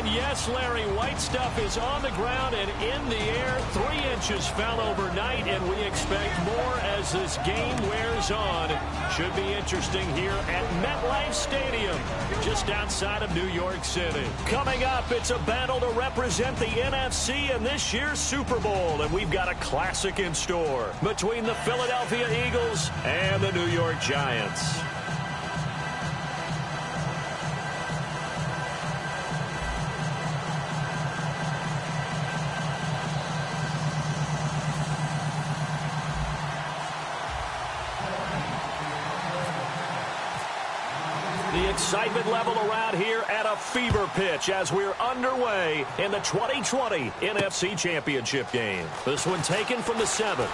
And yes, Larry, white stuff is on the ground and in the air. 3 inches fell overnight, and we expect more as this game wears on. Should be interesting here at MetLife Stadium, just outside of New York City. Coming up, it's a battle to represent the NFC in this year's Super Bowl, and we've got a classic in store between the Philadelphia Eagles and the New York Giants. The excitement level around here at a fever pitch as we're underway in the 2020 NFC Championship game. This one taken from the 7th.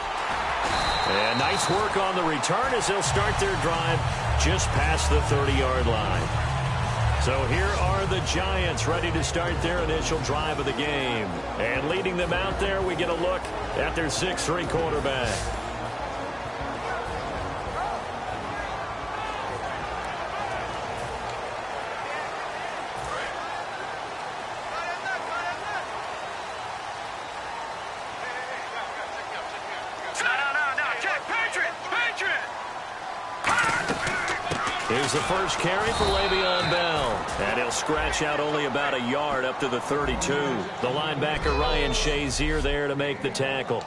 And nice work on the return as they'll start their drive just past the 30-yard line. So here are the Giants ready to start their initial drive of the game. And leading them out there, we get a look at their 6'3" quarterback. Here's the first carry for Le'Veon Bell. And he'll scratch out only about a yard up to the 32. The linebacker Ryan Shazier there to make the tackle.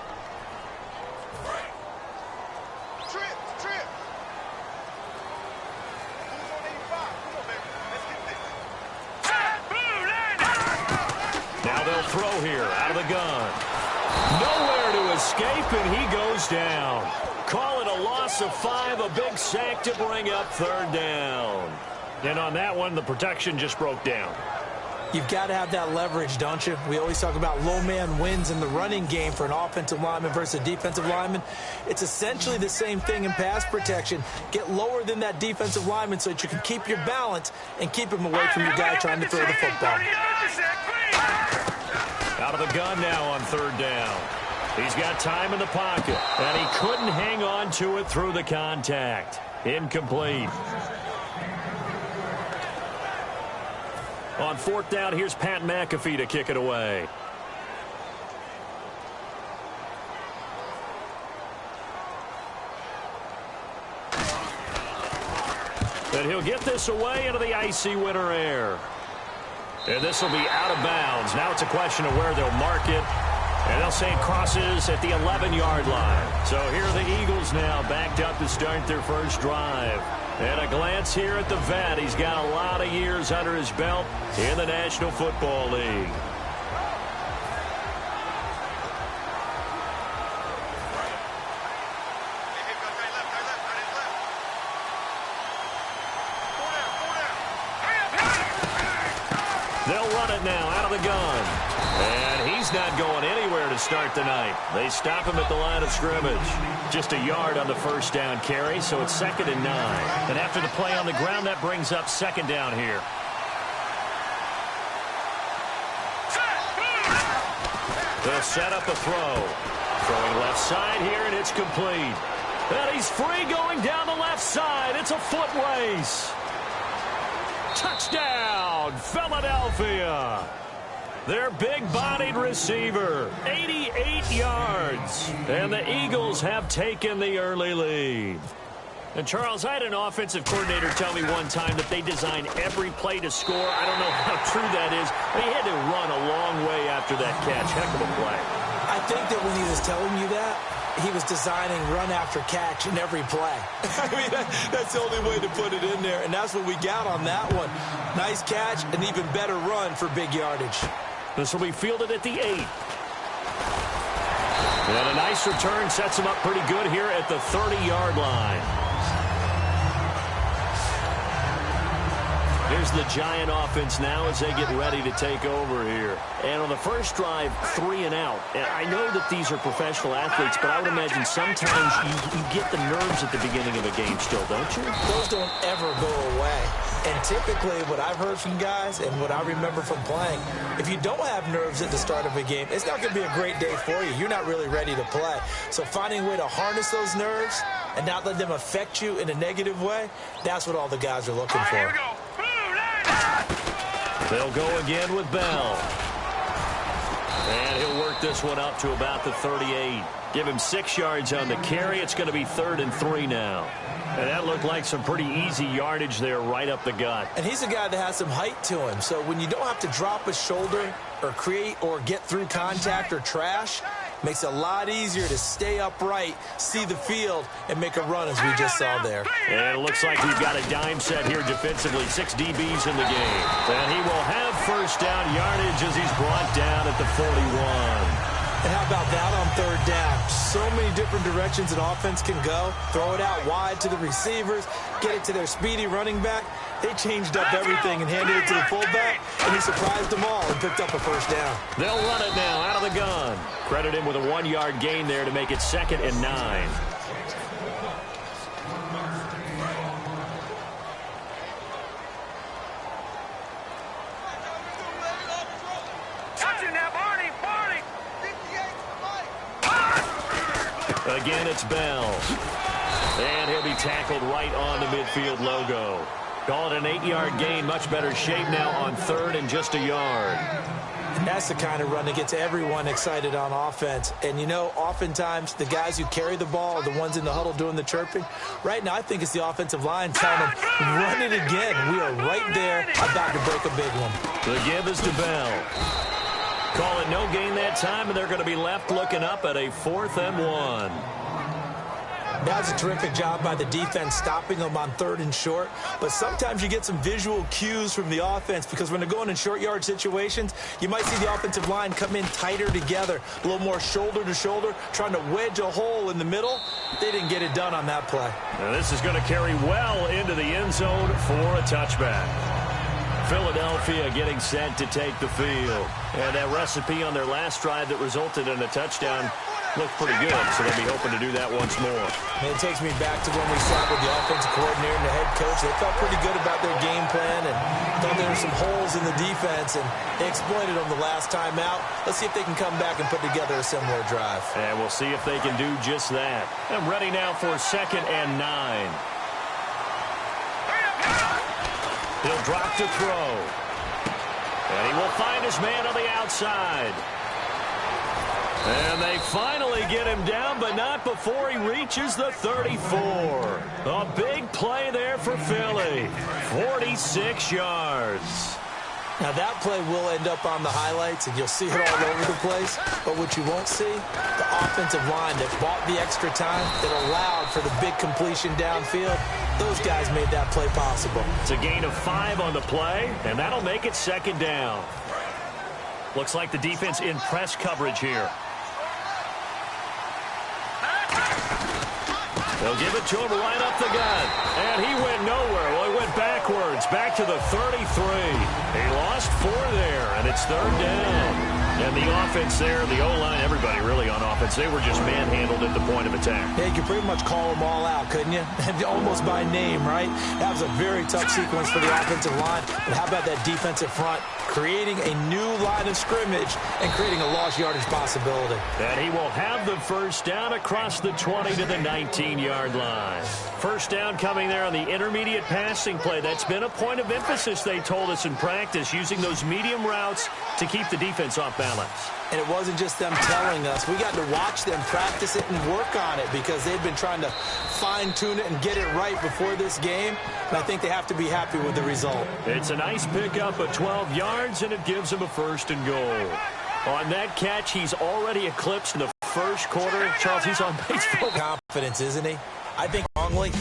Now they'll throw here out of the gun. Nowhere to escape, and he goes down. Call it a loss of 5, a big sack to bring up 3rd down. And on that one, the protection just broke down. You've got to have that leverage, don't you? We always talk about low man wins in the running game for an offensive lineman versus a defensive lineman. It's essentially the same thing in pass protection. Get lower than that defensive lineman so that you can keep your balance and keep him away from your guy trying to throw the football. Out of the gun now on 3rd down. He's got time in the pocket, and he couldn't hang on to it through the contact. Incomplete. On 4th down, here's Pat McAfee to kick it away. And he'll get this away into the icy winter air. And this will be out of bounds. Now it's a question of where they'll mark it. And they'll say it crosses at the 11-yard line. So here are the Eagles now backed up to start their first drive. And a glance here at the vet. He's got a lot of years under his belt in the National Football League. They'll run it now out of the gun. And he's not going anywhere to start the night. They stop him at the line of scrimmage. Just a yard on the first down carry, so it's 2nd and 9. And after the play on the ground, that brings up 2nd down here. They'll set up a throw. Throwing left side here, and it's complete. And he's free going down the left side. It's a foot race. Touchdown, Philadelphia. Their big-bodied receiver, 88 yards. And the Eagles have taken the early lead. And, Charles, I had an offensive coordinator tell me one time that they design every play to score. I don't know how true that is. He had to run a long way after that catch. Heck of a play. I think that when he was telling you that, he was designing run after catch in every play. I mean, that's the only way to put it in there, and that's what we got on that one. Nice catch, an even better run for big yardage. This will be fielded at the 8. And a nice return sets him up pretty good here at the 30-yard line. Here's the Giant offense now as they get ready to take over here. And on the first drive, 3 and out. And I know that these are professional athletes, but I would imagine sometimes you get the nerves at the beginning of a game still, don't you? Those don't ever go away. And typically what I've heard from guys and what I remember from playing, if you don't have nerves at the start of a game, it's not going to be a great day for you. You're not really ready to play. So finding a way to harness those nerves and not let them affect you in a negative way, that's what all the guys are looking for. Here we go. They'll go again with Bell. And he'll work this one up to about the 38. Give him 6 yards on the carry. It's going to be 3rd and 3 now. And that looked like some pretty easy yardage there right up the gut. And he's a guy that has some height to him. So when you don't have to drop a shoulder or create or get through contact or trash, makes it a lot easier to stay upright, see the field, and make a run as we just saw there. And it looks like we've got a dime set here defensively. 6 DBs in the game. And he will have first down yardage as he's brought down at the 41. And how about that on 3rd down? So many different directions an offense can go. Throw it out wide to the receivers, get it to their speedy running back. They changed up everything and handed it to the fullback, and he surprised them all and picked up a first down. They'll run it now out of the gun. Credit him with a 1-yard gain there to make it 2nd and 9. Again, it's Bell. And he'll be tackled right on the midfield logo. Call it an 8-yard gain. Much better shape now on 3rd and just a yard. That's the kind of run that gets everyone excited on offense. And, you know, oftentimes the guys who carry the ball are the ones in the huddle doing the chirping. Right now, I think it's the offensive line telling them, run it again. We are right there about to break a big one. The give is to Bell. Call it no gain that time, and they're going to be left looking up at a 4th and 1. That was a terrific job by the defense stopping them on 3rd and short. But sometimes you get some visual cues from the offense because when they're going in short yard situations, you might see the offensive line come in tighter together, a little more shoulder to shoulder, trying to wedge a hole in the middle. They didn't get it done on that play. Now this is going to carry well into the end zone for a touchback. Philadelphia getting set to take the field. And that recipe on their last drive that resulted in a touchdown looked pretty good, so they'll be hoping to do that once more. And it takes me back to when we sat with the offensive coordinator and the head coach. They felt pretty good about their game plan and thought there were some holes in the defense, and they exploited them the last time out. Let's see if they can come back and put together a similar drive. And we'll see if they can do just that. I'm ready now for 2nd and 9. He'll drop to throw. And he will find his man on the outside. And they finally get him down, but not before he reaches the 34. A big play there for Philly. 46 yards. Now that play will end up on the highlights, and you'll see it all over the place. But what you won't see, the offensive line that bought the extra time, that allowed for the big completion downfield, those guys made that play possible. It's a gain of 5 on the play, and that'll make it 2nd down. Looks like the defense in press coverage here. They'll give it to him right up the gut. And he went nowhere. Well, he went backwards, back to the 33. He lost 4 there, and it's 3rd down. And the offense there, the O-line, everybody really on offense, they were just manhandled at the point of attack. Yeah, you could pretty much call them all out, couldn't you? Almost by name, right? That was a very tough sequence for the offensive line. But how about that defensive front creating a new line of scrimmage and creating a lost yardage possibility? And he will have the first down across the 20 to the 19-yard line. First down coming there on the intermediate passing play. That's been a point of emphasis, they told us in practice, using those medium routes to keep the defense off balance. And it wasn't just them telling us. We got to watch them practice it and work on it because they've been trying to fine-tune it and get it right before this game. And I think they have to be happy with the result. It's a nice pickup of 12 yards, and it gives him a 1st and goal. On that catch, he's already eclipsed in the first quarter. Charles, he's on pace for confidence, isn't he? I think wrongly.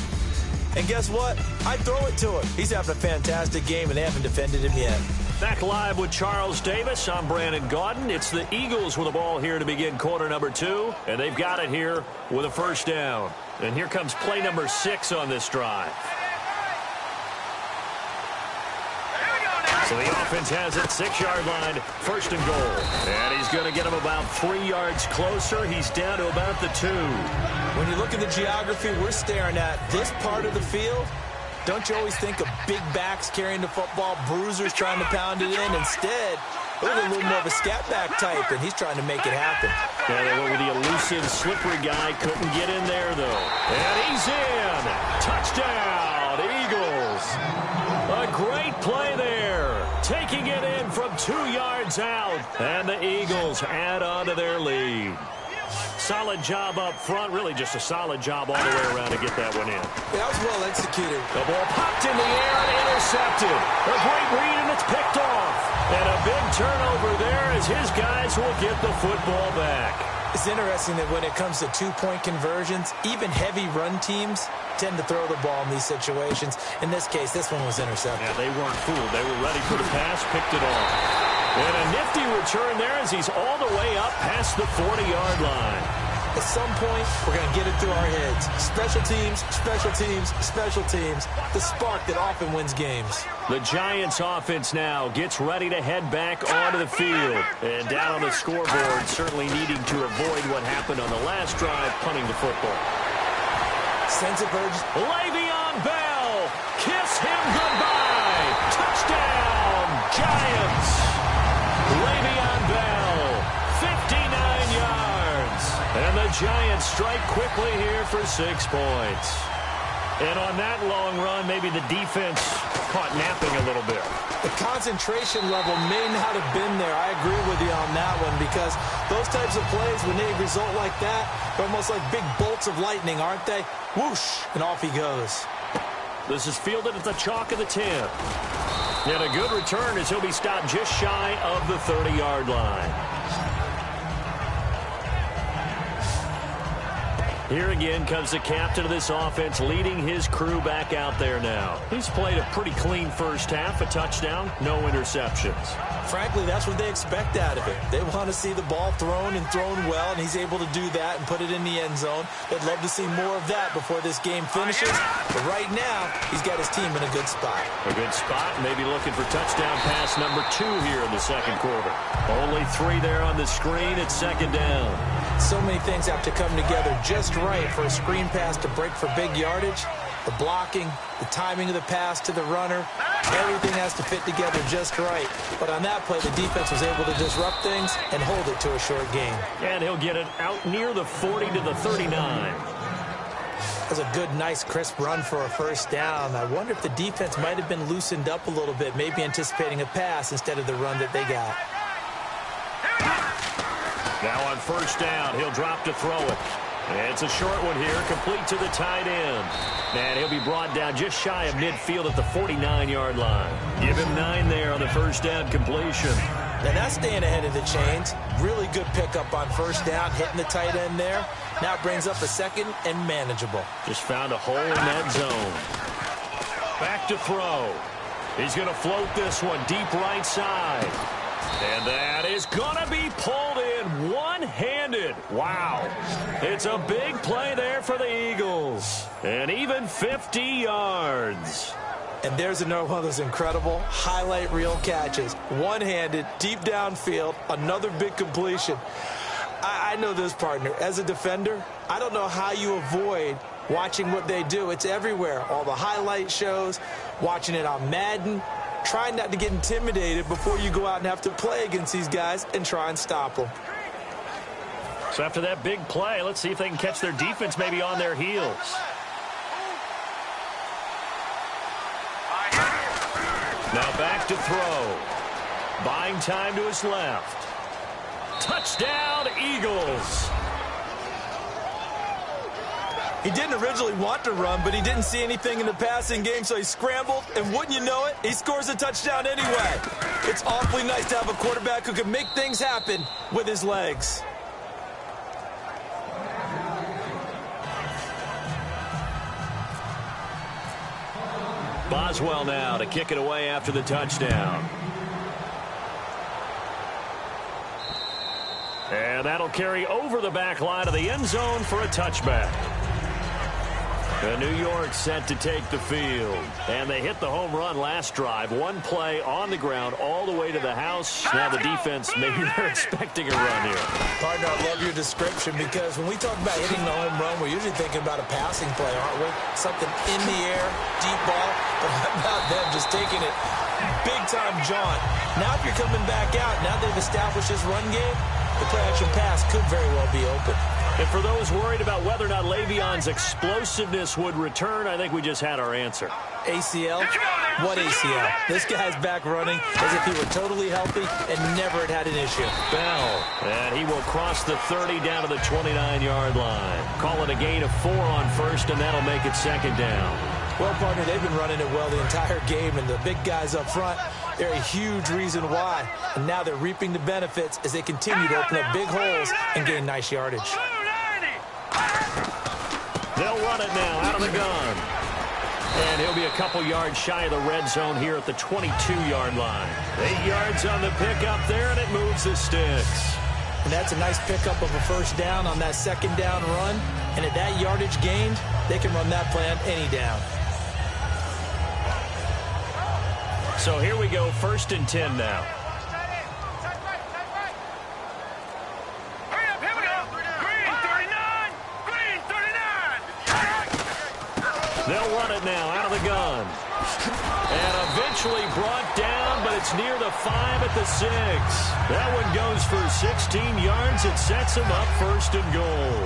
And guess what? I throw it to him. He's having a fantastic game, and they haven't defended him yet. Back live with Charles Davis. I'm Brandon Gaudin. It's the Eagles with the ball here to begin quarter number 2, and they've got it here with a first down. And here comes play number 6 on this drive. So the offense has it, 6-yard line, 1st and goal. And he's going to get him about 3 yards closer. He's down to about the 2. When you look at the geography we're staring at, this part of the field, don't you always think of big backs carrying the football, bruisers trying to pound it in? Instead, look at a little more of a scat back type, and he's trying to make it happen. Yeah, they went with the elusive, slippery guy. Couldn't get in there, though. And he's in. Touchdown, Eagles. A great play there. taking it in from 2 yards out. And the Eagles add on to their lead. Solid job up front. Really just a solid job all the way around to get that one in. Yeah, that was well executed. The ball popped in the air and intercepted. A great read, and it's picked off. And a big turnover there as his guys will get the football back. It's interesting that when it comes to two-point conversions, even heavy run teams tend to throw the ball in these situations. In this case, this one was intercepted. Yeah, they weren't fooled. They were ready for the pass, picked it off. And a nifty return there as he's all the way up past the 40-yard line. At some point, we're going to get it through our heads. Special teams, special teams, special teams. The spark that often wins games. The Giants offense now gets ready to head back onto the field. And down on the scoreboard, certainly needing to avoid what happened on the last drive, punting the football. Sense of urgency. Le'Veon Bell, kiss him goodbye. Touchdown, Giants. Le'Veon Bell, 59 yards. And the Giants strike quickly here for 6 points. And on that long run, maybe the defense caught napping a little bit. The concentration level may not have been there. I agree with you on that one because those types of plays, when they result like that, they're almost like big bolts of lightning, aren't they? Whoosh, and off he goes. This is fielded at the chalk of the 10. And a good return as he'll be stopped just shy of the 30-yard line. Here again comes the captain of this offense, leading his crew back out there now. He's played a pretty clean first half, a touchdown, no interceptions. Frankly, that's what they expect out of it. They want to see the ball thrown and thrown well, and he's able to do that and put it in the end zone. They'd love to see more of that before this game finishes. But right now, he's got his team in a good spot. A good spot, maybe looking for touchdown pass number 2 here in the second quarter. Only 3 there on the screen at second down. So many things have to come together just right for a screen pass to break for big yardage. The blocking, the timing of the pass to the runner, everything has to fit together just right. But on that play, the defense was able to disrupt things and hold it to a short gain. And he'll get it out near the 40 to the 39. That's a good, nice, crisp run for a first down. I wonder if the defense might have been loosened up a little bit, maybe anticipating a pass instead of the run that they got. Now on first down, he'll drop to throw it. It's a short one here, complete to the tight end. And he'll be brought down just shy of midfield at the 49-yard line. Give him 9 there on the first down completion. Now that's staying ahead of the chains. Really good pickup on first down, hitting the tight end there. Now brings up a second and manageable. Just found a hole in that zone. Back to throw. He's going to float this one deep right side. And that is going to be pulled in one-handed. Wow. It's a big play there for the Eagles. And even 50 yards. And there's another one of those incredible highlight reel catches. One-handed, deep downfield, another big completion. I know this, partner. As a defender, I don't know how you avoid watching what they do. It's everywhere. All the highlight shows, watching it on Madden. Trying not to get intimidated before you go out and have to play against these guys and try and stop them. So after that big play, let's see if they can catch their defense maybe on their heels. Now back to throw. Buying time to his left. Touchdown, Eagles. He didn't originally want to run, but he didn't see anything in the passing game, so he scrambled, and wouldn't you know it, he scores a touchdown anyway. It's awfully nice to have a quarterback who can make things happen with his legs. Boswell now to kick it away after the touchdown. And that'll carry over the back line of the end zone for a touchback. New York set to take the field. And they hit the home run last drive. One play on the ground all the way to the house. Now the defense, maybe they're expecting a run here. Partner, I love your description because when we talk about hitting the home run, we're usually thinking about a passing play, aren't we? Something in the air, deep ball. But how about them just taking it big-time jaunt? Now if you're coming back out, now they've established this run game, the play-action pass could very well be open. And for those worried about whether or not Le'Veon's explosiveness would return, I think we just had our answer. ACL, What ACL? This guy's back running as if he were totally healthy and never had an issue. Bell, and he will cross the 30 down to the 29-yard line. Call it a gain of 4 on first, and that'll make it second down. Well, partner, they've been running it well the entire game, and the big guys up front, they're a huge reason why. And now they're reaping the benefits as they continue to open up big holes and gain nice yardage. They'll run it now out of the gun. And he'll be a couple yards shy of the red zone here at the 22-yard line. 8 yards on the pickup there, and it moves the sticks. And that's a nice pickup of a first down on that second down run. And at that yardage gained, they can run that plan any down. So here we go, 1st and 10 now. They'll run it now out of the gun. And eventually brought down, but it's near the 5 at the 6. That one goes for 16 yards. It sets them up 1st and goal.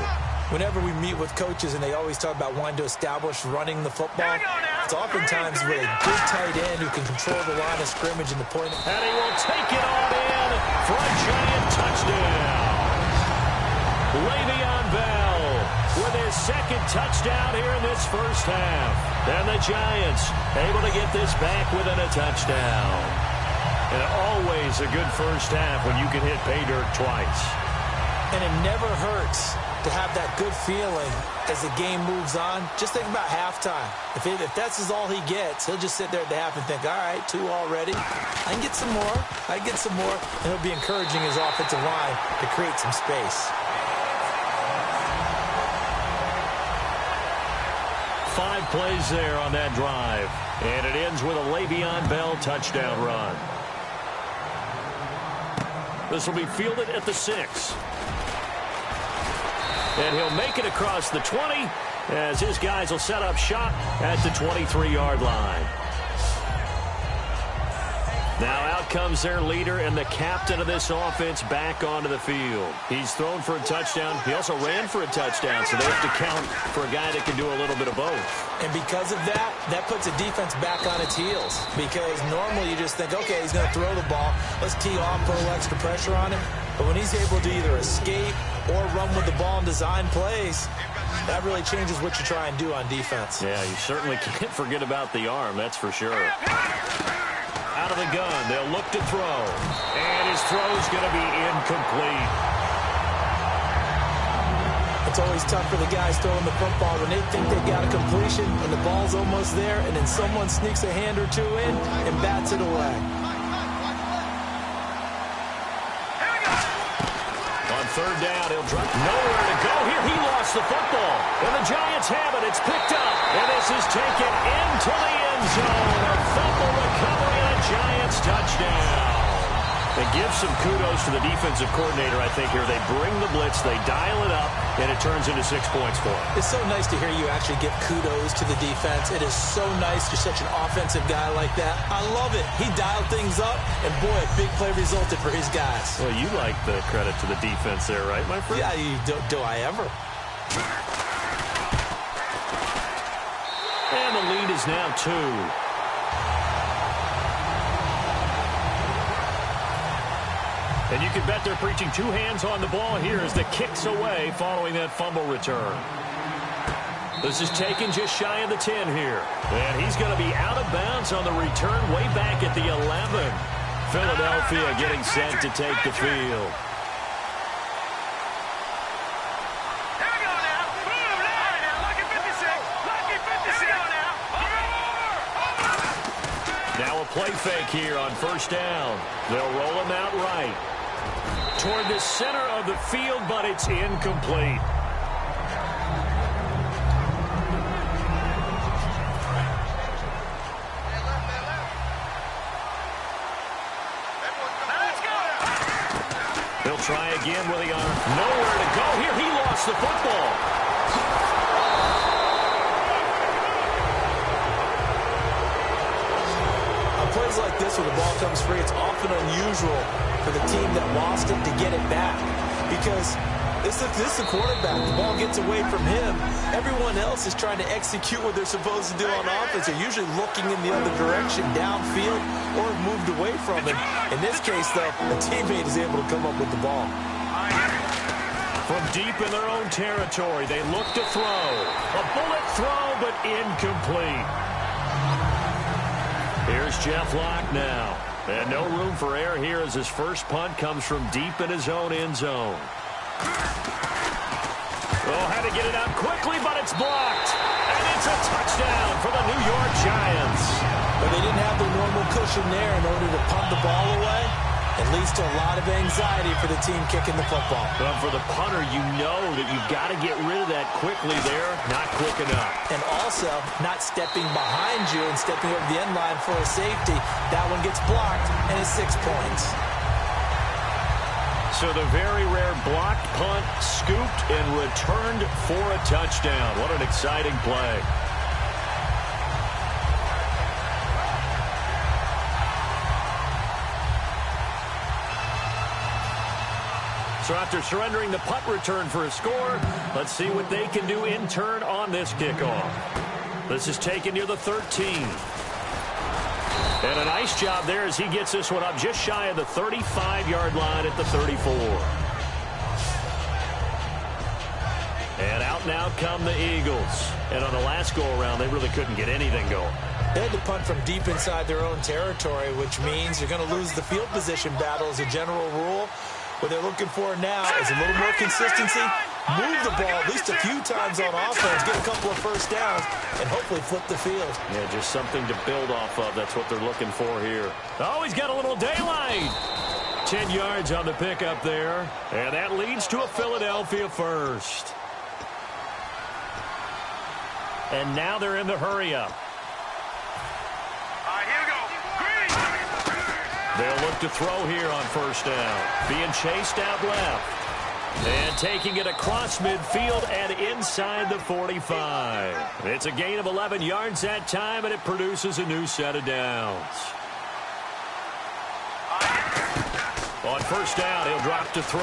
Whenever we meet with coaches and they always talk about wanting to establish running the football, it's oftentimes with a good tight end who can control the line of scrimmage and the point. And he will take it on in for a giant touchdown. Le'Veon Bell with his second touchdown here in this first half. And the Giants able to get this back within a touchdown. And always a good first half when you can hit pay dirt twice. And it never hurts to have that good feeling as the game moves on. Just think about halftime. If that's all he gets, he'll just sit there at the half and think, all right, 2 already. I can get some more. I can get some more. And he'll be encouraging his offensive line to create some space. 5 plays there on that drive. And it ends with a Le'Veon Bell touchdown run. This will be fielded at the 6. And he'll make it across the 20 as his guys will set up shop at the 23-yard line. Now out comes their leader and the captain of this offense back onto the field. He's thrown for a touchdown. He also ran for a touchdown, so they have to count for a guy that can do a little bit of both. And because of that, that puts a defense back on its heels. Because normally you just think, okay, he's going to throw the ball. Let's tee off, put a little extra pressure on him. But when he's able to either escape or run with the ball and design plays, that really changes what you try and do on defense. Yeah, you certainly can't forget about the arm, that's for sure. Out of the gun, they'll look to throw. And his throw's going to be incomplete. It's always tough for the guys throwing the football when they think they got a completion and the ball's almost there, and then someone sneaks a hand or two in and bats it away. On 3rd down, he'll drop. Nowhere to go here. He lost the football. And the Giants have it. It's picked up. And this is taken into the end zone. A fumble recovery and a Giants touchdown. They give some kudos to the defensive coordinator, I think, here. They bring the blitz, they dial it up, and it turns into 6 points for them. It's so nice to hear you actually give kudos to the defense. It is so nice you're such an offensive guy like that. I love it. He dialed things up, and boy, a big play resulted for his guys. Well, you like the credit to the defense there, right, my friend? Yeah, do I ever. And the lead is now 2. And you can bet they're preaching 2 hands on the ball here as the kick's away following that fumble return. This is taken just shy of the 10 here. And he's going to be out of bounds on the return way back at the 11. Philadelphia getting set to take the field. Now a play fake here on 1st down. They'll roll him out right toward the center of the field, but it's incomplete. He'll try again with the arm. Nowhere to go here. He lost the football. Plays like this when the ball comes free, it's often unusual for the team that lost it to get it back. because this is the quarterback. The ball gets away from him. Everyone else is trying to execute what they're supposed to do on offense. They're usually looking in the other direction, downfield, or have moved away from it. In this case, though, a teammate is able to come up with the ball. From deep in their own territory, they look to throw. A bullet throw, but incomplete. Here's Jeff Locke now. And no room for error here as his first punt comes from deep in his own end zone. Oh, had to get it out quickly, but it's blocked. And it's a touchdown for the New York Giants. But they didn't have the normal cushion there in order to punt the ball away. It leads to a lot of anxiety for the team kicking the football. But for the punter, you know that you've got to get rid of that quickly there, not quick enough. And also, not stepping behind you and stepping over the end line for a safety. That one gets blocked, and it's 6 points. So the very rare blocked punt, scooped and returned for a touchdown. What an exciting play. So after surrendering the punt return for a score, let's see what they can do in turn on this kickoff. This is taken near the 13. And a nice job there as he gets this one up just shy of the 35-yard line at the 34. And out now come the Eagles. And on the last go-around, they really couldn't get anything going. They had to punt from deep inside their own territory, which means you're going to lose the field position battle as a general rule. What they're looking for now is a little more consistency, move the ball at least a few times on offense, get a couple of first downs, and hopefully flip the field. Yeah, just something to build off of. That's what they're looking for here. Oh, he's got a little daylight. 10 yards on the pickup there, and that leads to a Philadelphia first. And now they're in the hurry-up. They'll look to throw here on first down. Being chased out left. And taking it across midfield and inside the 45. It's a gain of 11 yards that time, and it produces a new set of downs. On first down, he'll drop to throw.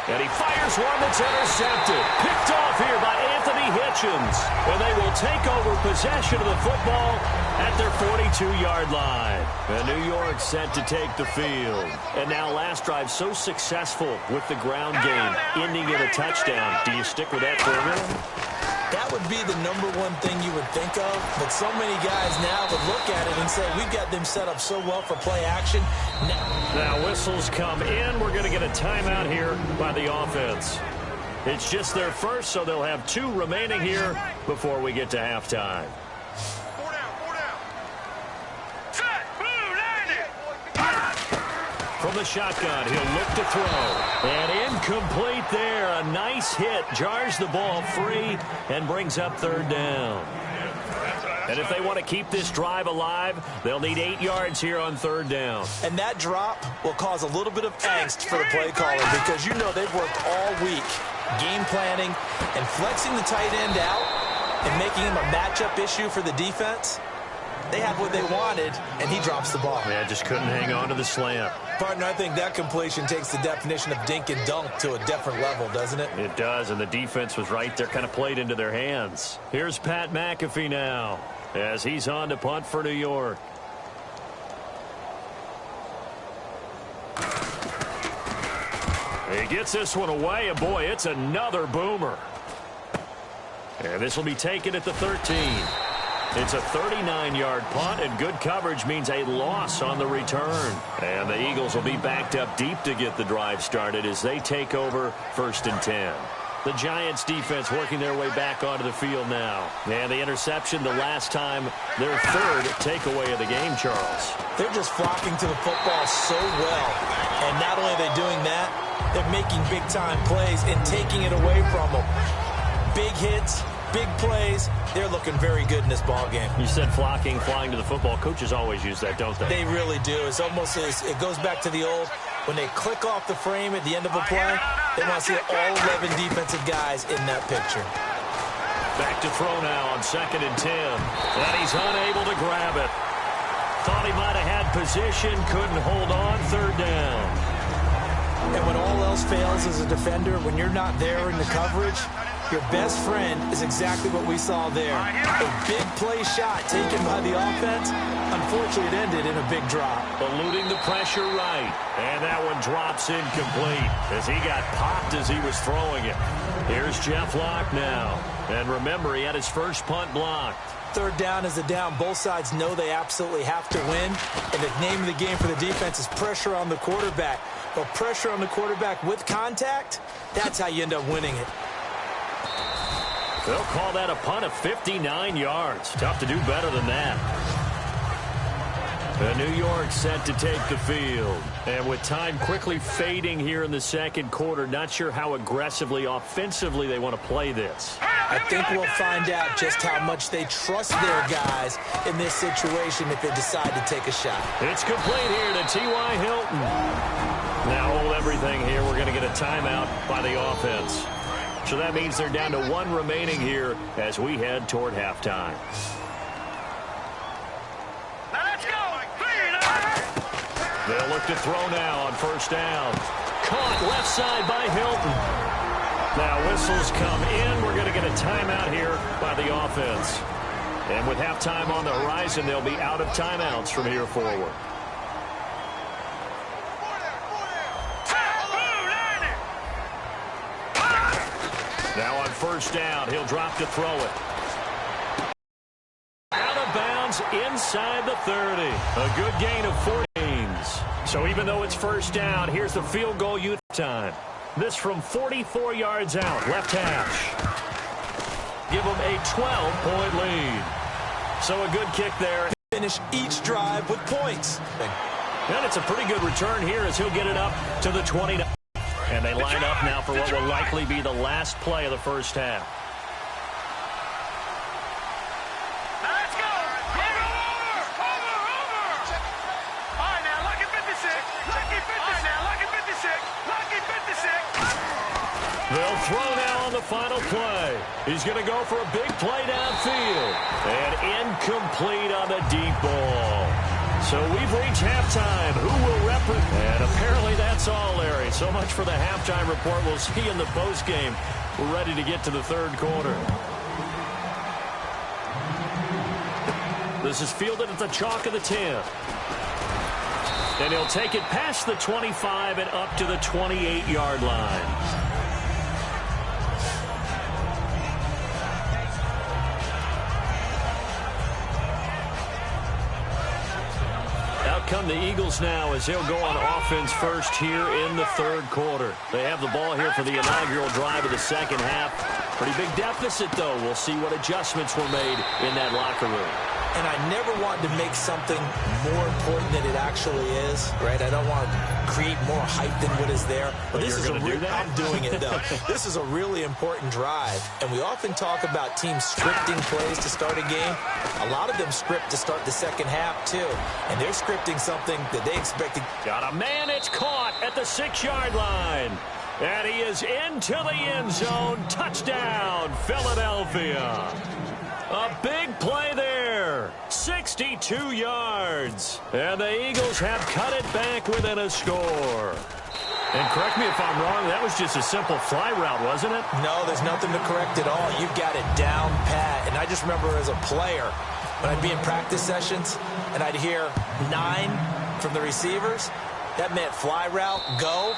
And he fires one that's intercepted. Picked off here by Anthony Hitchens. And they will take over possession of the football at their 42-yard line. And New York set to take the field. And now last drive so successful with the ground game, ending in a touchdown. Do you stick with that formula? That would be the number one thing you would think of, but so many guys now would look at it and say, we've got them set up so well for play action. Now whistles come in. We're going to get a timeout here by the offense. It's just their first, so they'll have 2 remaining here before we get to halftime. From the shotgun, he'll look to throw. And incomplete there. A nice hit. Jars the ball free and brings up third down. And if they want to keep this drive alive, they'll need 8 yards here on third down. And that drop will cause a little bit of angst for the play caller because you know they've worked all week game planning and flexing the tight end out and making him a matchup issue for the defense. They had what they wanted, and he drops the ball. Yeah, just couldn't hang on to the slant. Partner, I think that completion takes the definition of dink and dunk to a different level, doesn't it? It does, and the defense was right there, kind of played into their hands. Here's Pat McAfee now as he's on to punt for New York. He gets this one away, and boy, it's another boomer. And this will be taken at the 13. It's a 39-yard punt, and good coverage means a loss on the return. And the Eagles will be backed up deep to get the drive started as they take over 1st and 10. The Giants defense working their way back onto the field now. And the interception the last time, their 3rd takeaway of the game, Charles. They're just flocking to the football so well. And not only are they doing that, they're making big-time plays and taking it away from them. Big hits, big plays. They're looking very good in this ball game. You said flocking, flying to the football. Coaches always use that, don't they? They really do. It's almost as it goes back to the old, when they click off the frame at the end of a play, they want to see all 11 defensive guys in that picture. Back to throw now on 2nd and 10. And he's unable to grab it. Thought he might have had position, couldn't hold on, 3rd down. And when all else else fails as a defender, when you're not there in the coverage, your best friend is exactly what we saw there. A big play shot taken by the offense. Unfortunately, it ended in a big drop. Eluding the pressure right. And that one drops incomplete as he got popped as he was throwing it. Here's Jeff Locke now. And remember, he had his first punt blocked. Third down is a down. Both sides know they absolutely have to win. And the name of the game for the defense is pressure on the quarterback. But pressure on the quarterback with contact, that's how you end up winning it. They'll call that a punt of 59 yards. Tough to do better than that. New York set to take the field. And with time quickly fading here in the second quarter, not sure how aggressively, offensively they want to play this. I think we'll find out just how much they trust their guys in this situation if they decide to take a shot. It's complete here to T.Y. Hilton. Now hold everything here. We're going to get a timeout by the offense. So that means they're down to one remaining here as we head toward halftime. Let's go! They'll look to throw now on first down. Caught left side by Hilton. Now whistles come in. We're going to get a timeout here by the offense. And with halftime on the horizon, they'll be out of timeouts from here forward. Now on first down, he'll drop to throw it. Out of bounds inside the 30. A good gain of 14. So even though it's first down, here's the field goal unit time. This from 44 yards out, left hash. Give them a 12-point lead. So a good kick there. Finish each drive with points. And it's a pretty good return here as he'll get it up to the 20. And they line up now for what will likely be the last play of the first half. Let's go! Over! All right, now, lucky 56. Lucky 56. All right, now, lucky 56. Lucky 56. They'll throw now on the final play. He's going to go for a big play downfield. And incomplete on the deep ball. So we've reached halftime. Who will represent? And apparently that's all, Larry. So much for the halftime report. We'll see you in the postgame. We're ready to get to the third quarter. This is fielded at the chalk of the 10. And he'll take it past the 25 and up to the 28-yard line. Come the Eagles now as they'll go on offense first here in the third quarter. They have the ball here for the inaugural drive of the second half. Pretty big deficit, though. We'll see what adjustments were made in that locker room. And I never want to make something more important than it actually is, right? I don't want to create more hype than what is there. But this is I'm doing it, though. This is a really important drive. And we often talk about teams scripting plays to start a game. A lot of them script to start the second half, too. And they're scripting something that they expect to... Got a man, it's caught at the 6-yard line. And he is into the end zone. Touchdown, Philadelphia. A big play there. 62 yards. And the Eagles have cut it back within a score. And correct me if I'm wrong, that was just a simple fly route, wasn't it? No, there's nothing to correct at all. You've got it down pat. And I just remember as a player, when I'd be in practice sessions and I'd hear 9 from the receivers, that meant fly route, go,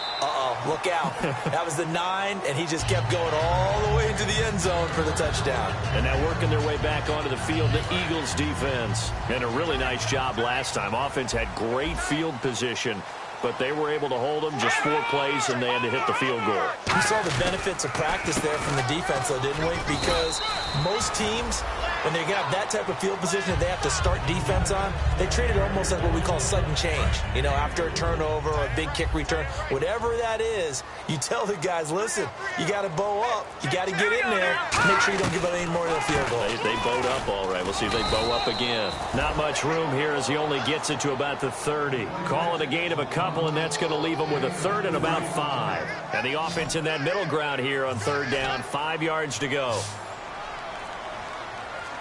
look out. That was the 9, and he just kept going all the way into the end zone for the touchdown. And now working their way back onto the field, the Eagles defense. And a really nice job last time. Offense had great field position, but they were able to hold them just 4 plays, and they had to hit the field goal. We saw the benefits of practice there from the defense, though, didn't we? Because most teams, when they have that type of field position that they have to start defense on, they treat it almost like what we call sudden change. You know, after a turnover or a big kick return, whatever that is, you tell the guys, listen, you got to bow up. You got to get in there. Make sure you don't give up any more of the field goal. They bowed up all right. We'll see if they bow up again. Not much room here as he only gets it to about the 30. Call it a gain of a couple, and that's going to leave him with a third and about 5. And the offense in that middle ground here on third down, 5 yards to go.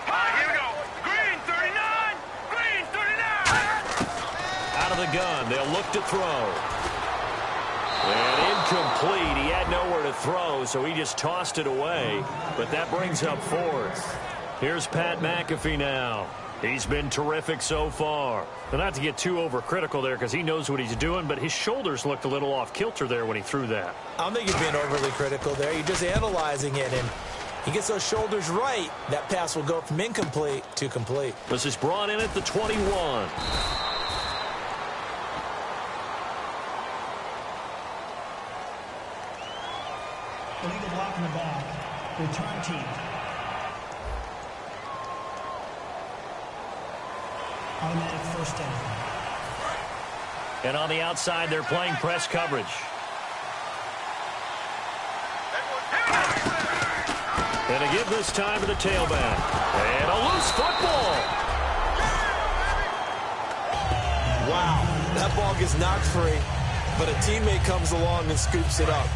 Here we go. Green 39. Green 39. Out of the gun. They'll look to throw. And incomplete. throw, so he just tossed it away. But that brings up fourth. Here's Pat McAfee now. He's been terrific so far. But not to get too overcritical there because he knows what he's doing, but his shoulders looked a little off kilter there when he threw that. I don't think he's being overly critical there. You're just analyzing it, and he gets those shoulders right. That pass will go from incomplete to complete. This is brought in at the 21. Illegal block in the back. Return team. Automatic first down. And on the outside, they're playing press coverage. And to give this time to the tailback. And a loose football. Wow, that ball gets knocked free, but a teammate comes along and scoops it up.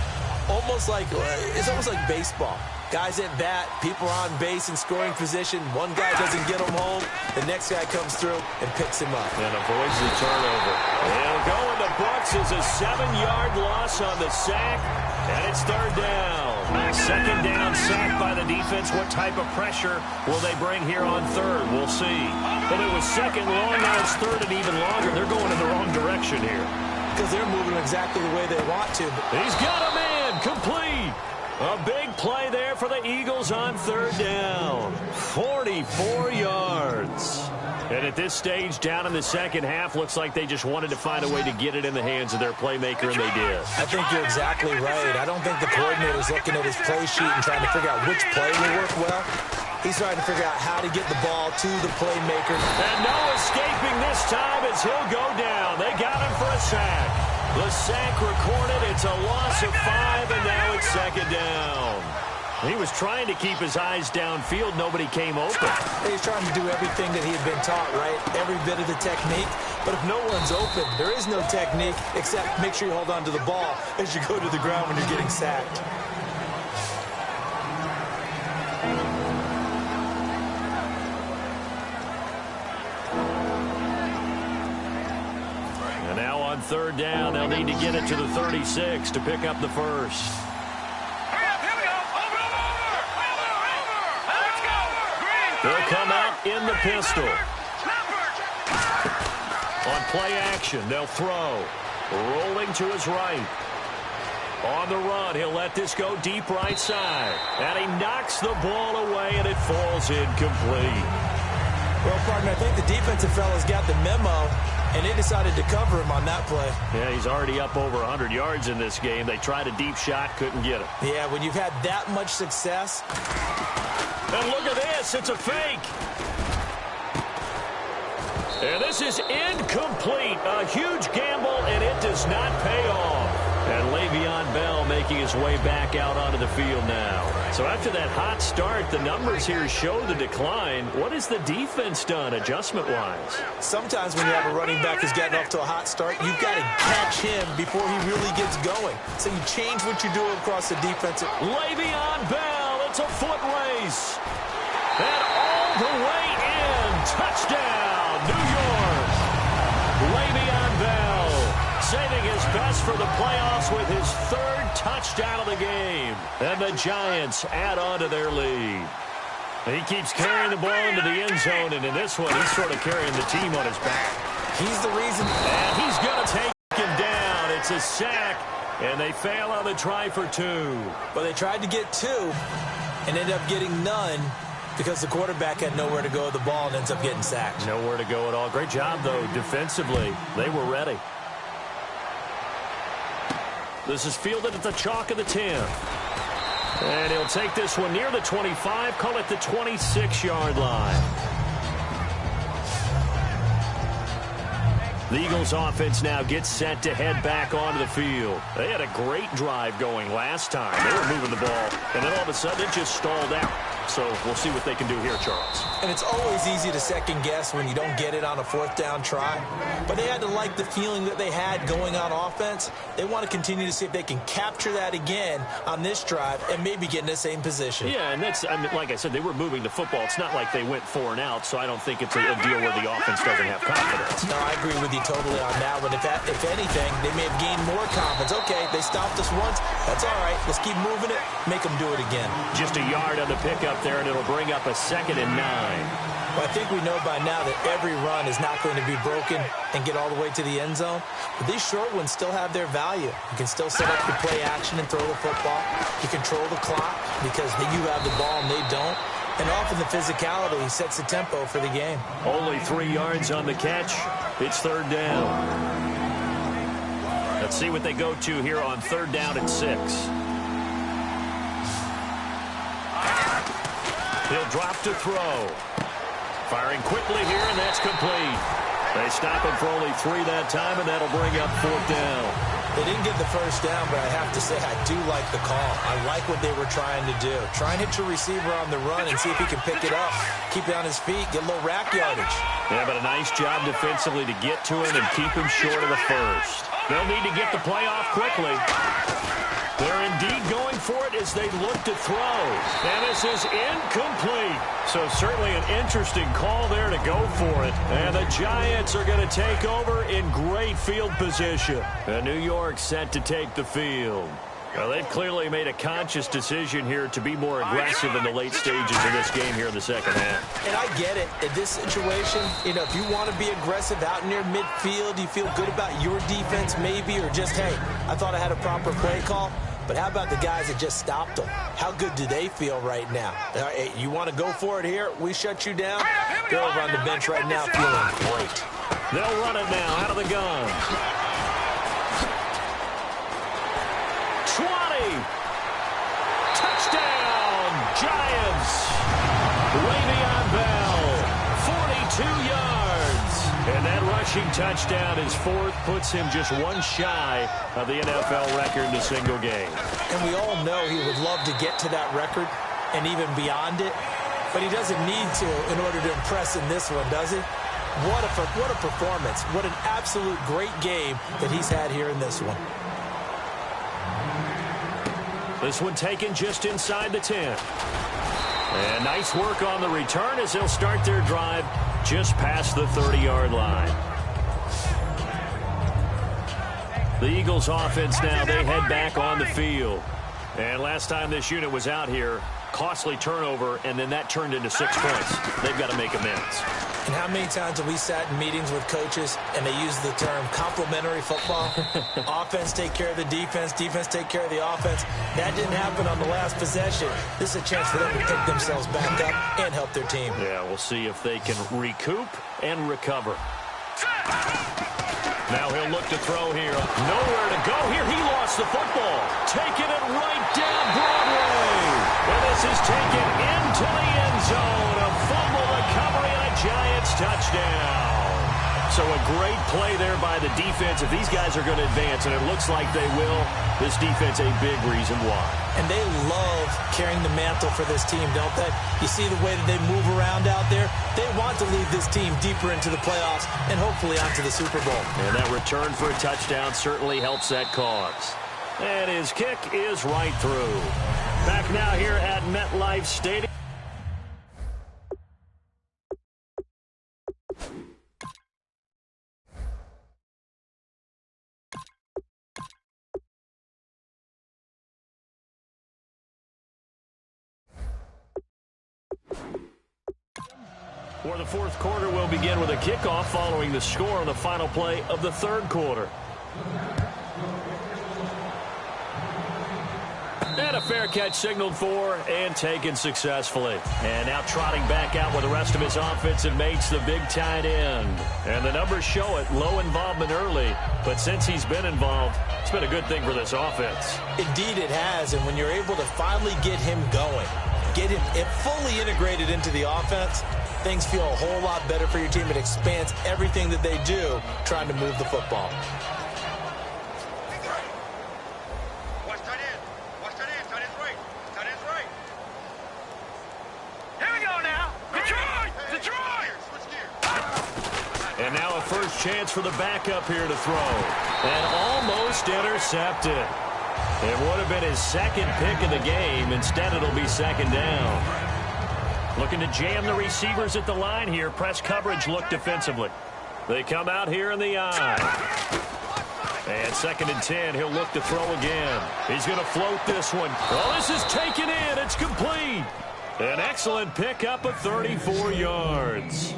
It's almost like baseball. Guys at bat, people are on base in scoring position. One guy doesn't get him home. The next guy comes through and picks him up. And avoids the turnover. He'll go in the books as a 7-yard loss on the sack. And it's third down. Second down sack by the defense. What type of pressure will they bring here on third? We'll see. But it was second long. Now it's third and even longer. They're going in the wrong direction here. Because they're moving exactly the way they want to. He's got a man. Complete. A big play there for the Eagles on third down. 44 yards. And at this stage, down in the second half, looks like they just wanted to find a way to get it in the hands of their playmaker, and they did. I think you're exactly right. I don't think the coordinator's looking at his play sheet and trying to figure out which play will work well. He's trying to figure out how to get the ball to the playmaker. And no escaping this time as he'll go down. They got him for a sack. The sack recorded. It's a loss of 5, and now it's second down. He was trying to keep his eyes downfield. Nobody came open. He's trying to do everything that he had been taught, right? Every bit of the technique. But if no one's open, there is no technique except make sure you hold on to the ball as you go to the ground when you're getting sacked. And now on third down, they'll need to get it to the 36 to pick up the first. They'll come out in the pistol. On play action, they'll throw. Rolling to his right. On the run, he'll let this go deep right side. And he knocks the ball away, and it falls incomplete. Well, partner, I think the defensive fellas got the memo, and they decided to cover him on that play. Yeah, he's already up over 100 yards in this game. They tried a deep shot, couldn't get it. Yeah, when you've had that much success. And look at this. It's a fake. And this is incomplete. A huge gamble, and it does not pay off. And Le'Veon Bell making his way back out onto the field now. So after that hot start, the numbers here show the decline. What has the defense done adjustment-wise? Sometimes when you have a running back who's gotten off to a hot start, you've got to catch him before he really gets going. So you change what you do across the defensive. Le'Veon Bell, it's a foot race. And all the way in. Touchdown, New York. Le'Veon Bell saving his best for the playoffs with his third touchdown of the game. And the Giants add on to their lead. And he keeps carrying the ball into the end zone, and in this one, he's sort of carrying the team on his back. He's the reason. And he's going to take him down. It's a sack, and they fail on the try for 2. But they tried to get 2 and ended up getting none because the quarterback had nowhere to go with the ball and ends up getting sacked. Nowhere to go at all. Great job, though, defensively. They were ready. This is fielded at the chalk of the 10. And he'll take this one near the 25, call it the 26-yard line. The Eagles offense now gets set to head back onto the field. They had a great drive going last time. They were moving the ball, and then all of a sudden it just stalled out. So we'll see what they can do here, Charles. And it's always easy to second guess when you don't get it on a fourth down try. But they had to like the feeling that they had going on offense. They want to continue to see if they can capture that again on this drive and maybe get in the same position. Yeah, and that's, like I said, they were moving the football. It's not like they went 4 and out, so I don't think it's a deal where the offense doesn't have confidence. No, I agree with you totally on that one. If anything, they may have gained more confidence. Okay, they stopped us once. That's all right. Let's keep moving it. Make them do it again. Just a yard on the pickup there, and it'll bring up a 2nd and 9. Well, I think we know by now that every run is not going to be broken and get all the way to the end zone. But these short ones still have their value. You can still set up your play action and throw the football. You control the clock because you have the ball and they don't. And often the physicality sets the tempo for the game. Only 3 yards on the catch. It's 3rd down. Let's see what they go to here on 3rd down and 6. He'll drop to throw. Firing quickly here, and that's complete. They stop him for only 3 that time, and that'll bring up 4th down. They didn't get the first down, but I have to say I do like the call. I like what they were trying to do. Try and hit your receiver on the run and see if he can pick it up. Keep it on his feet, get a little rack yardage. Yeah, but a nice job defensively to get to him and keep him short of the first. They'll need to get the play off quickly. They're indeed going for it as they look to throw. And this is incomplete. So certainly an interesting call there to go for it. And the Giants are going to take over in great field position. And New York set to take the field. Well, they've clearly made a conscious decision here to be more aggressive in the late stages of this game here in the second half. And I get it. In this situation, if you want to be aggressive out near midfield, you feel good about your defense maybe, or just, hey, I thought I had a proper play call. But how about the guys that just stopped them? How good do they feel right now? Hey, you want to go for it here? We shut you down? They're over on the bench right now feeling great. They'll run it now out of the gun. 20. Touchdown, Giants. Le'Veon Bell, 42 yards. And that rushing touchdown is 4th, puts him just 1 shy of the NFL record in a single game. And we all know he would love to get to that record and even beyond it, but he doesn't need to in order to impress in this one, does he? What a performance. What an absolute great game that he's had here in this one. This one taken just inside the 10. And nice work on the return as they'll start their drive just past the 30-yard line. The Eagles offense now, they head back on the field. And last time this unit was out here, costly turnover, and then that turned into 6 points. They've got to make amends. And how many times have we sat in meetings with coaches and they use the term complementary football? Offense take care of the defense, defense take care of the offense. That didn't happen on the last possession. This is a chance for them to pick themselves back up and help their team. Yeah, we'll see if they can recoup and recover. Now he'll look to throw here. Nowhere to go here. He lost the football. Taking it right down Broadway. And this is taken into the end zone. A fumble recovery and a Giants touchdown. So a great play there by the defense. If these guys are going to advance, and it looks like they will, this defense a big reason why. And they love carrying the mantle for this team, don't they? You see the way that they move around out there? They want to lead this team deeper into the playoffs and hopefully onto the Super Bowl. And that return for a touchdown certainly helps that cause. And his kick is right through. Back now here at MetLife Stadium. For the fourth quarter, we'll begin with a kickoff following the score on the final play of the third quarter. And a fair catch signaled for and taken successfully. And now trotting back out with the rest of his offensive mates, the big tight end. And the numbers show it, low involvement early. But since he's been involved, it's been a good thing for this offense. Indeed it has, and when you're able to finally get him going, get him fully integrated into the offense, things feel a whole lot better for your team. It expands everything that they do trying to move the football. Watch tight end. Watch tight end. Tight end's right. Tight end's right. a first chance for the backup here to throw. And almost intercepted. It would have been his second pick of the game. Instead, it'll be second down. Looking to jam the receivers at the line here. Press coverage look defensively. They come out here in the eye. And 2nd and 10, he'll look to throw again. He's going to float this one. Oh, this is taken in. It's complete. An excellent pickup of 34 yards.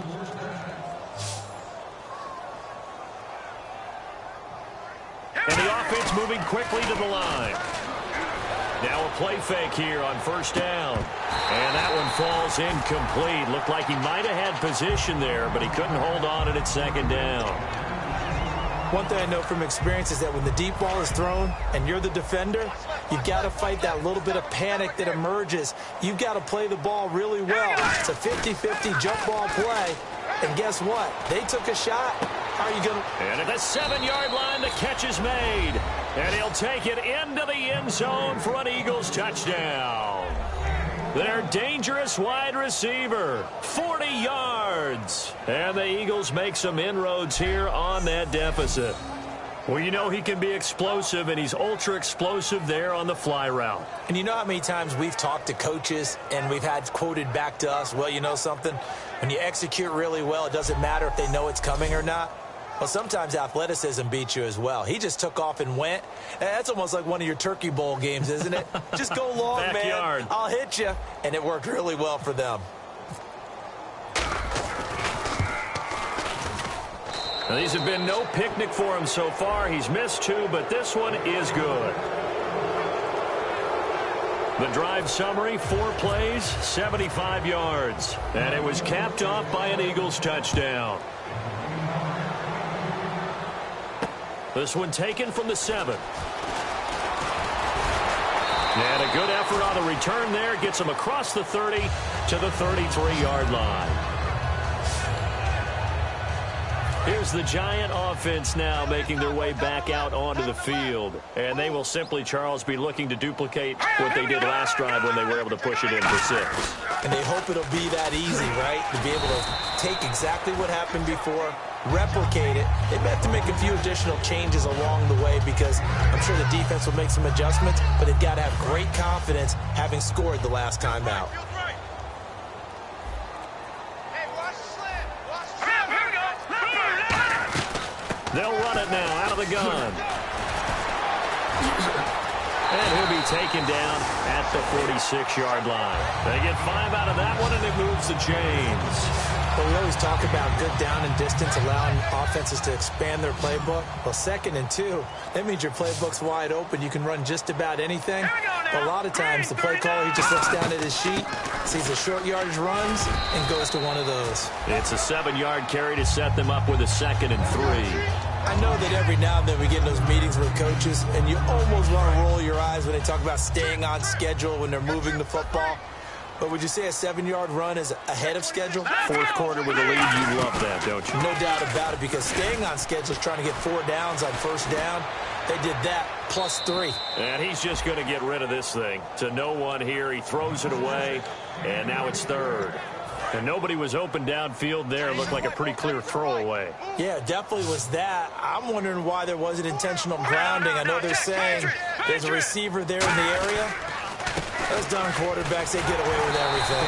And the offense moving quickly to the line. Now a play fake here on first down. And that one falls incomplete. Looked like he might have had position there, but he couldn't hold on and it's second down. One thing I know from experience is that when the deep ball is thrown and you're the defender, you've got to fight that little bit of panic that emerges. You've got to play the ball really well. It's a 50-50 jump ball play. And guess what? They took a shot. How are you going to... And at the 7-yard line, the catch is made. And he'll take it into the end zone for an Eagles touchdown. Their dangerous wide receiver, 40 yards. And the Eagles make some inroads here on that deficit. Well, you know he can be explosive, and he's ultra-explosive there on the fly route. And you know how many times we've talked to coaches and we've had quoted back to us, well, you know something? When you execute really well, it doesn't matter if they know it's coming or not. Well, sometimes athleticism beats you as well. He just took off and went. That's almost like one of your Turkey Bowl games, isn't it? Just go long, Backyard. man. I'll hit you. And it worked really well for them. Now, these have been no picnic for him so far. He's missed 2, but this one is good. The drive summary, 4 plays, 75 yards. And it was capped off by an Eagles touchdown. This one taken from the 7. And a good effort on the return there. Gets him across the 30 to the 33-yard line. Here's the Giant offense now making their way back out onto the field. And they will simply, Charles, be looking to duplicate what they did last drive when they were able to push it in for 6. And they hope it'll be that easy, right? To be able to take exactly what happened before, replicate it. They may have to make a few additional changes along the way because I'm sure the defense will make some adjustments, but they've got to have great confidence having scored the last time out. They'll run it now out of the gun. And he'll be taken down at the 46-yard line. They get 5 out of that one, and it moves the chains. Well, we always talk about good down and distance, allowing offenses to expand their playbook. Well, 2nd and 2, that means your playbook's wide open. You can run just about anything. But a lot of times, the play caller, he just looks down at his sheet, sees the short yardage runs, and goes to one of those. It's a 7-yard carry to set them up with a 2nd and 3. I know that every now and then we get in those meetings with coaches, and you almost want to roll your eyes when they talk about staying on schedule when they're moving the football. But would you say a 7-yard run is ahead of schedule? 4th quarter with a lead, you love that, don't you? No doubt about it, because staying on schedule is trying to get 4 downs on first down. They did that, plus 3. And he's just going to get rid of this thing. To no one here, he throws it away, and now it's 3rd. And nobody was open downfield there. It looked like a pretty clear throwaway. Yeah, it definitely was that. I'm wondering why there wasn't intentional grounding. I know they're saying there's a receiver there in the area. Those darn quarterbacks, they get away with everything.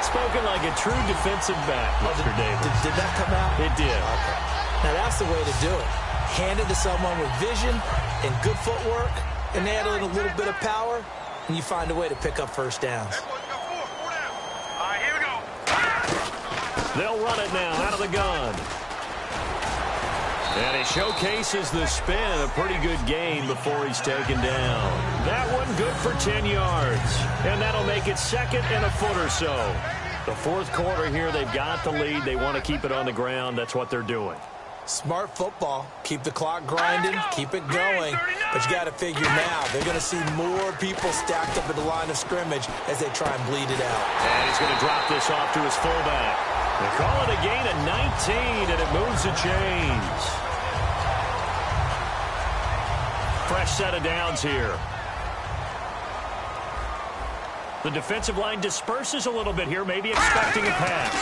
Spoken like a true defensive back, Mr. Davis. Did that come out? It did. Okay. Now, that's the way to do it. Hand it to someone with vision and good footwork, and add a little bit of power, and you find a way to pick up first downs. They'll run it now out of the gun. And he showcases the spin, a pretty good gain before he's taken down. That one good for 10 yards. And that'll make it 2nd and a foot or so. The 4th quarter here, they've got the lead. They want to keep it on the ground. That's what they're doing. Smart football. Keep the clock grinding. Keep it going. But you got to figure now, they're going to see more people stacked up at the line of scrimmage as they try and bleed it out. And he's going to drop this off to his fullback. They call it a gain of 19, and it moves the chains. Fresh set of downs here. The defensive line disperses a little bit here, maybe expecting a pass.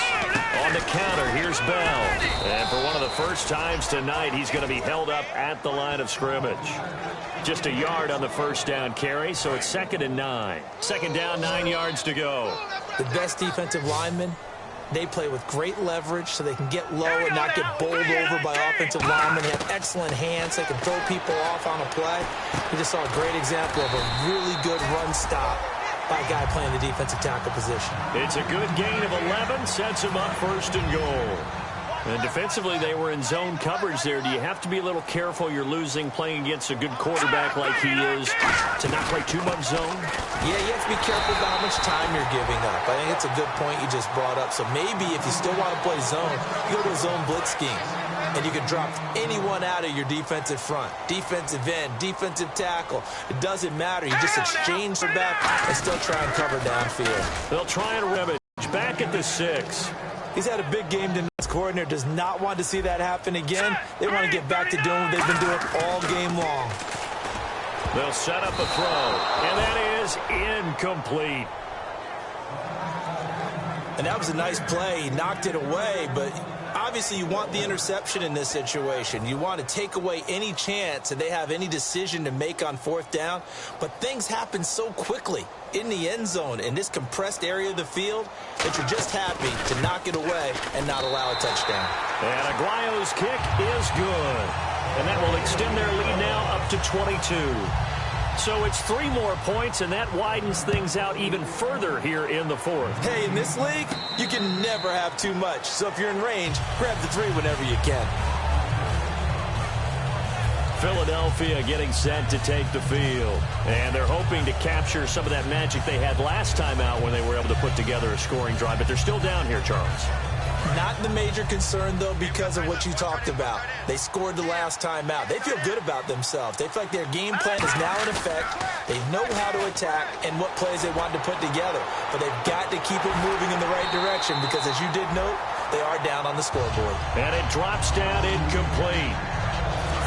On the counter, here's Bell. And for one of the first times tonight, he's going to be held up at the line of scrimmage. Just a yard on the first down carry, so it's 2nd and 9. Second down, 9 yards to go. The best defensive linemen, they play with great leverage so they can get low and not get bowled over by offensive linemen. They have excellent hands. They can throw people off on a play. We just saw a great example of a really good run stop by a guy playing the defensive tackle position. It's a good gain of 11, sets him up 1st and goal. And defensively, they were in zone coverage there. Do you have to be a little careful you're losing playing against a good quarterback like he is to not play too much zone? Yeah, you have to be careful about how much time you're giving up. I think it's a good point you just brought up. So maybe if you still want to play zone, you go to a zone blitz scheme. And you can drop anyone out of your defensive front. Defensive end, defensive tackle. It doesn't matter. You just exchange the back and still try and cover downfield. They'll try and rim it. Back at the 6. He's had a big game tonight. His coordinator does not want to see that happen again. They want to get back to doing what they've been doing all game long. They'll set up a throw, and that is incomplete. And that was a nice play. He knocked it away, but obviously you want the interception in this situation. You want to take away any chance that they have any decision to make on 4th down. But things happen so quickly in the end zone in this compressed area of the field that you're just happy to knock it away and not allow a touchdown. And Aguayo's kick is good. And that will extend their lead now up to 22. So it's 3 more points, and that widens things out even further here in the 4th. Hey, in this league, you can never have too much. So if you're in range, grab the 3 whenever you can. Philadelphia getting set to take the field. And they're hoping to capture some of that magic they had last time out when they were able to put together a scoring drive. But they're still down here, Charles. Not the major concern, though, because of what you talked about. They scored the last time out. They feel good about themselves. They feel like their game plan is now in effect. They know how to attack and what plays they want to put together. But they've got to keep it moving in the right direction because, as you did note, they are down on the scoreboard. And it drops down incomplete.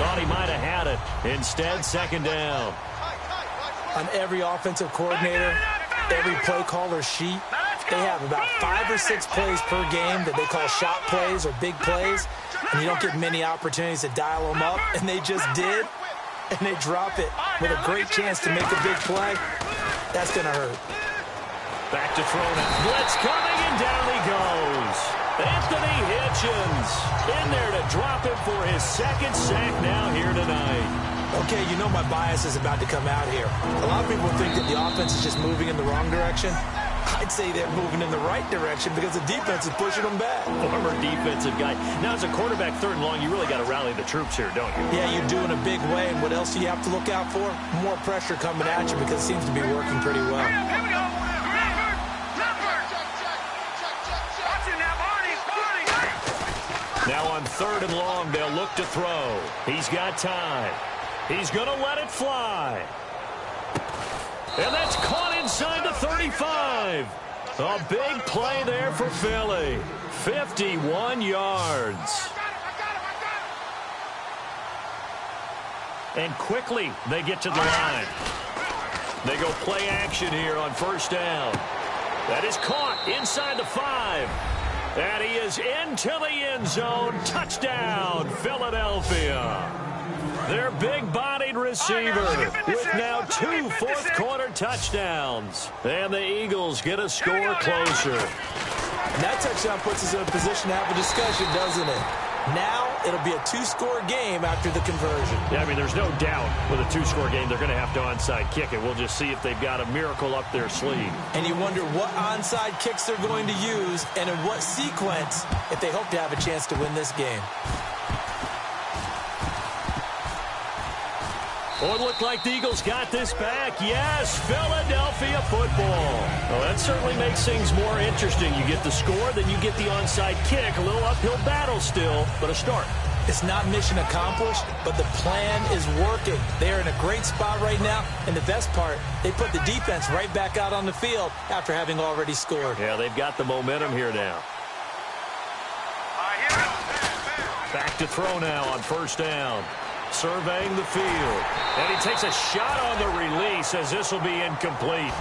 Thought he might have had it. Instead, 2nd down. On every offensive coordinator, every play caller sheet, they have about 5 or 6 plays per game that they call shot plays or big plays, and you don't get many opportunities to dial them up, and they just did, and they drop it with a great chance to make a big play. That's going to hurt. Back to throw now. Blitz coming, and down he goes. Anthony Hitchens in there to drop him for his 2nd sack now here tonight. Okay, you know my bias is about to come out here. A lot of people think that the offense is just moving in the wrong direction. I'd say they're moving in the right direction because the defense is pushing them back. Former defensive guy. Now, as a quarterback, 3rd and long, you really got to rally the troops here, don't you? Yeah, you do in a big way. And what else do you have to look out for? More pressure coming at you because it seems to be working pretty well. Here we go. Now on 3rd and long, they'll look to throw. He's got time. He's going to let it fly. And that's caught inside the 35. A big play there for Philly. 51 yards. And quickly, they get to the line. They go play action here on 1st down. That is caught inside the 5. And he is into the end zone. Touchdown, Philadelphia. Their big-bodied receiver with now 2 fourth-quarter touchdowns. And the Eagles get a score closer. And that touchdown puts us in a position to have a discussion, doesn't it? Now it'll be a 2-score game after the conversion. Yeah, I mean, there's no doubt with a 2-score game they're going to have to onside kick it. We'll just see if they've got a miracle up their sleeve. And you wonder what onside kicks they're going to use and in what sequence if they hope to have a chance to win this game. Oh, it looked like the Eagles got this back. Yes, Philadelphia football. Well, that certainly makes things more interesting. You get the score, then you get the onside kick. A little uphill battle still, but a start. It's not mission accomplished, but the plan is working. They're in a great spot right now, and the best part, they put the defense right back out on the field after having already scored. Yeah, they've got the momentum here now. Back to throw now on 1st down. Surveying the field. And he takes a shot on the release as this will be incomplete.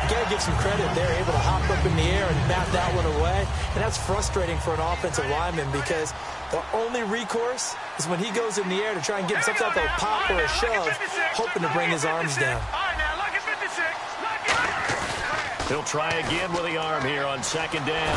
You got to give some credit. They're able to hop up in the air and bat that one away. And that's frustrating for an offensive lineman because the only recourse is when he goes in the air to try and get some type of pop or a shove, hoping to bring his arms down. He'll try again with the arm here on second down.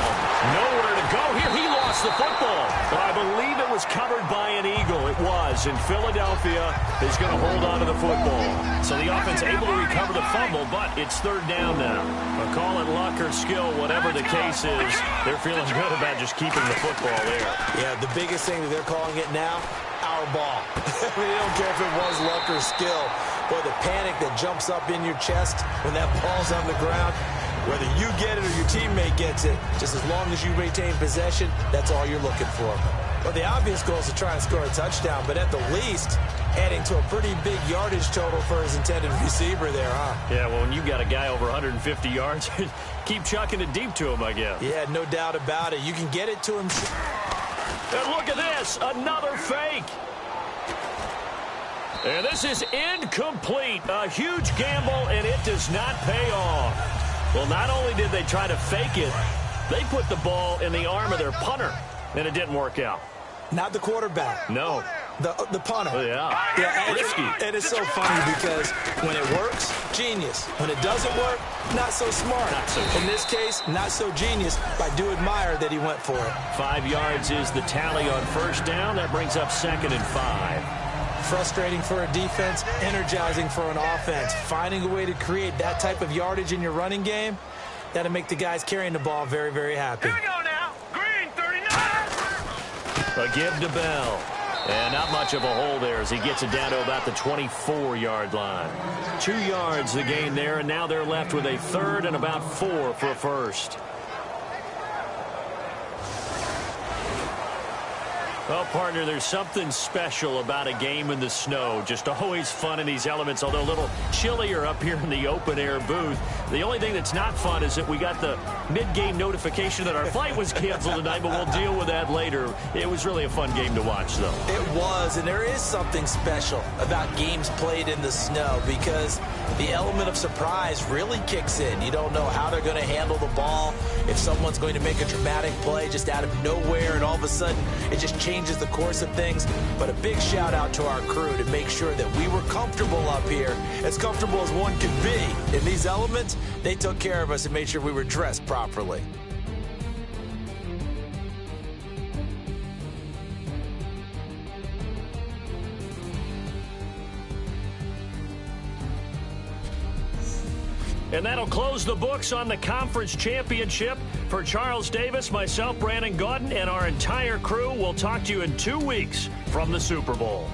Nowhere to go here. He lost the football. But I believe it was covered by an Eagle. It was. And Philadelphia is going to hold on to the football. So the offense able to recover the fumble, but it's third down now. But call it luck or skill, whatever the case is, they're feeling good about just keeping the football there. Yeah, the biggest thing that they're calling it now, our ball. I mean, they don't care if it was luck or skill. Boy, the panic that jumps up in your chest when that ball's on the ground, whether you get it or your teammate gets it, just as long as you retain possession, that's all you're looking for. Well, the obvious goal is to try and score a touchdown, but at the least, adding to a pretty big yardage total for his intended receiver there, huh? Yeah, well, when you've got a guy over 150 yards, keep chucking it deep to him, I guess. Yeah, no doubt about it. You can get it to him. And look at this, another fake. And this is incomplete. A huge gamble, and it does not pay off. Well, not only did they try to fake it, they put the ball in the arm of their punter, and it didn't work out. Not the quarterback. No. The punter. Oh, yeah. Risky. And it's so funny because when it works, genius. When it doesn't work, not so smart. Not so smart. In this case, not so genius, but I do admire that he went for it. 5 yards is the tally on first down. That brings up 2nd and 5. Frustrating for a defense, energizing for an offense. Finding a way to create that type of yardage in your running game, that'll make the guys carrying the ball very, very happy. Here we go now. Green, 39. A give to Bell. And not much of a hole there as he gets it down to about the 24-yard line. 2 yards the gain there, and now they're left with a third and about 4 for a first. Well, partner, there's something special about a game in the snow. Just always fun in these elements, although a little chillier up here in the open-air booth. The only thing that's not fun is that we got the mid-game notification that our flight was canceled tonight, but we'll deal with that later. It was really a fun game to watch, though. It was, and there is something special about games played in the snow because the element of surprise really kicks in. You don't know how they're going to handle the ball, if someone's going to make a dramatic play just out of nowhere, and all of a sudden it just changes the course of things. But a big shout out to our crew to make sure that we were comfortable up here, as comfortable as one could be. In these elements, they took care of us and made sure we were dressed properly. And that'll close the books on the conference championship. For Charles Davis, myself, Brandon Gaudin, and our entire crew, we'll talk to you in 2 weeks from the Super Bowl.